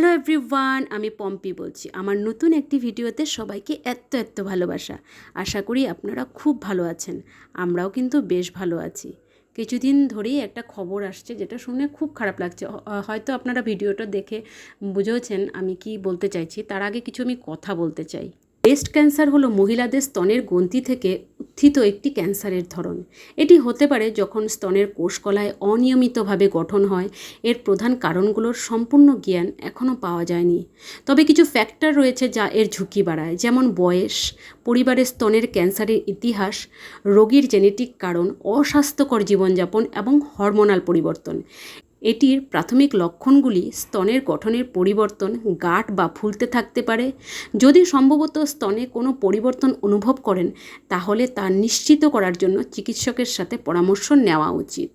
Hello everyone, আমি পম্পি বলছি। আমার নতুন একটি ভিডিওতে সবাইকে এত ভালোবাসা। আশা করি আপনারা খুব ভালো আছেন। আমরাও কিন্তু বেশ ভালো আছি। কিছুদিন ধরেই একটা খবর আসছে যেটা শুনে খুব খারাপ লাগছে। হয়তো আপনারা ভিডিওটা দেখে বুঝেছেন আমি কি বলতে চাইছি। তার আগে কিছু আমি কথা বলতে চাই। ব্রেস্ট ক্যান্সার হলো মহিলাদের স্তনের গ্রন্থি থেকে উত্থিত একটি ক্যান্সারের ধরন। এটি হতে পারে যখন স্তনের কোষকলায় অনিয়মিতভাবে গঠন হয়। এর প্রধান কারণগুলোর সম্পূর্ণ জ্ঞান এখনও পাওয়া যায়নি। তবে কিছু ফ্যাক্টর রয়েছে যা এর ঝুঁকি বাড়ায়, যেমন বয়স, পরিবারের স্তনের ক্যান্সারের ইতিহাস, রোগীর জেনেটিক কারণ, অস্বাস্থ্যকর জীবনযাপন এবং হরমোনাল পরিবর্তন। এটির প্রাথমিক লক্ষণগুলি স্তনের গঠনের পরিবর্তন, গাঁট বা ফুলতে থাকতে পারে। যদি সম্ভবত স্তনে কোনো পরিবর্তন অনুভব করেন তাহলে তা নিশ্চিত করার জন্য চিকিৎসকের সাথে পরামর্শ নেওয়া উচিত।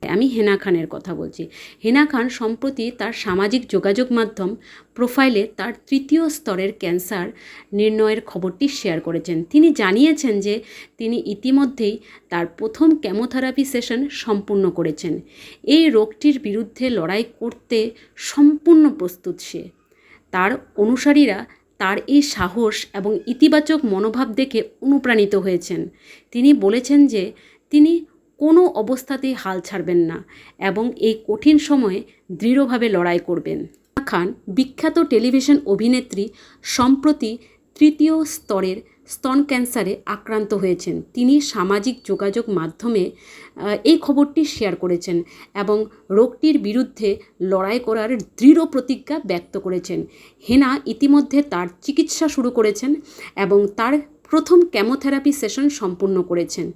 আমি হেনা খানের কথা বলছি। হেনা খান সম্প্রতি তার সামাজিক যোগাযোগ মাধ্যম প্রোফাইলে তার তৃতীয় স্তরের ক্যান্সার নির্ণয়ের খবরটি শেয়ার করেছেন। তিনি জানিয়েছেন যে তিনি ইতিমধ্যেই তার প্রথম কেমোথেরাপি সেশন সম্পূর্ণ করেছেন। এই রোগটির বিরুদ্ধে লড়াই করতে সম্পূর্ণ প্রস্তুত সে। তার অনুসারীরা তার এই সাহস এবং ইতিবাচক মনোভাব দেখে অনুপ্রাণিত হয়েছেন। তিনি বলেছেন যে তিনি কোনো অবস্থাতেই হাল ছাড়বেন না এবং এই কঠিন সময়ে দৃঢ়ভাবে লড়াই করবেন। খান বিখ্যাত টেলিভিশন অভিনেত্রী সম্প্রতি তৃতীয় স্তরের স্তন ক্যান্সারে আক্রান্ত হয়েছেন। তিনি সামাজিক যোগাযোগ মাধ্যমে এই খবরটি শেয়ার করেছেন এবং রোগটির বিরুদ্ধে লড়াই করার দৃঢ় প্রতিজ্ঞা ব্যক্ত করেছেন। হেনা ইতিমধ্যে তার চিকিৎসা শুরু করেছেন এবং তার প্রথম কেমোথেরাপি সেশন সম্পূর্ণ করেছেন।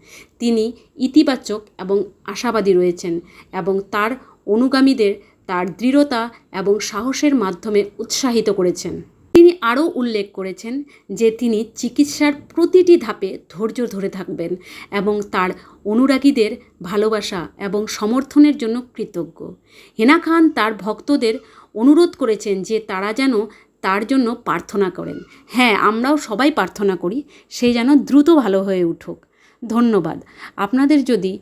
তিনি ইতিবাচক এবং আশাবাদী রয়েছেন এবং তার অনুগামীদের তার দৃঢ়তা এবং সাহসের মাধ্যমে উৎসাহিত করেছেন। তিনি আরও উল্লেখ করেছেন যে তিনি চিকিৎসার প্রতিটি ধাপে ধৈর্য ধরে থাকবেন এবং তার অনুরাগীদের ভালোবাসা এবং সমর্থনের জন্য কৃতজ্ঞ। হেনা খান তার ভক্তদের অনুরোধ করেছেন যে তারা যেন তার জন্য প্রার্থনা করেন। হ্যাঁ, আমরাও সবাই প্রার্থনা করি সে যেন দ্রুত ভালো হয়ে উঠুক। ধন্যবাদ। আপনাদের যদি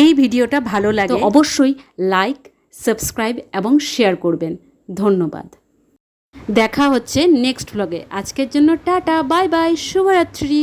এই ভিডিওটা ভালো লাগে অবশ্যই লাইক, সাবস্ক্রাইব এবং শেয়ার করবেন। ধন্যবাদ। দেখা হচ্ছে নেক্সট ব্লগে। আজকের জন্য টাটা, বাই বাই, শুভরাত্রি।